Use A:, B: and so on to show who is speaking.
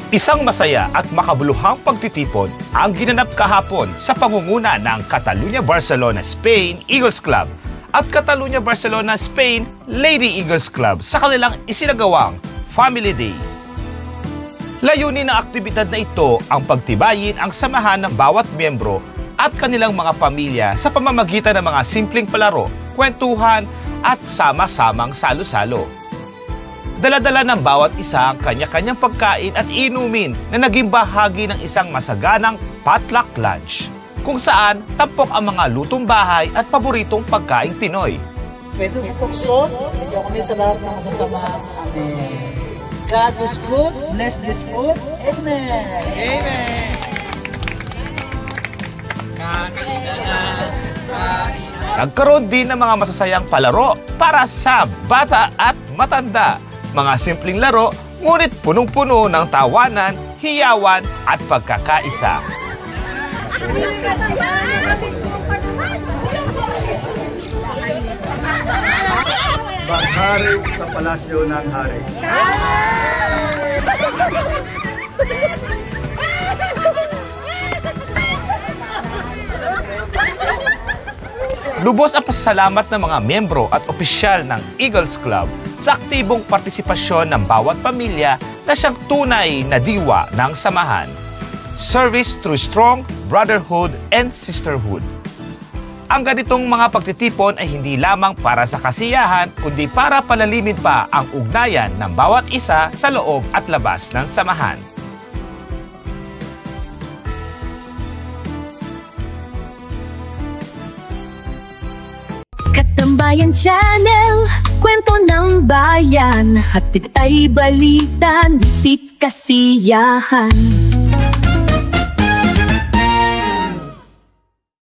A: Isang masaya at makabuluhang pagtitipon ang ginanap kahapon sa pangunguna ng Catalunya Barcelona Spain Eagles Club at Catalunya Barcelona Spain Lady Eagles Club sa kanilang isinagawang Family Day. Layunin ng aktibidad na ito ang pagtibayin ang samahan ng bawat miyembro at kanilang mga pamilya sa pamamagitan ng mga simpleng palaro, kwentuhan at sama-samang salo-salo. Dala-dala ng bawat isa ang kanya-kanyang pagkain at inumin na naging bahagi ng isang masaganang potluck lunch, kung saan tampok ang mga lutong bahay at paboritong pagkaing Pinoy.
B: Pwede tukso, medyo kami sa lahat ng kasasamahan. Amen. God is good, bless this food. Amen.
C: Amen.
A: Nagkaroon din ng mga masasayang palaro para sa bata at matanda. Mga simpleng laro, ngunit punong-puno ng tawanan, hiyawan at pagkakaisa.
D: Maghari sa palasyo ng hari.
A: Lubos ang pasasalamat ng mga miyembro at opisyal ng Eagles Club sa aktibong partisipasyon ng bawat pamilya na siyang tunay na diwa ng samahan. Service through strong brotherhood and sisterhood. Ang ganitong mga pagtitipon ay hindi lamang para sa kasiyahan, kundi para palalimin pa ang ugnayan ng bawat isa sa loob at labas ng samahan.
E: Katambayan Channel, kwento ng bayan, hatid ay balitan, titik kasiyahan.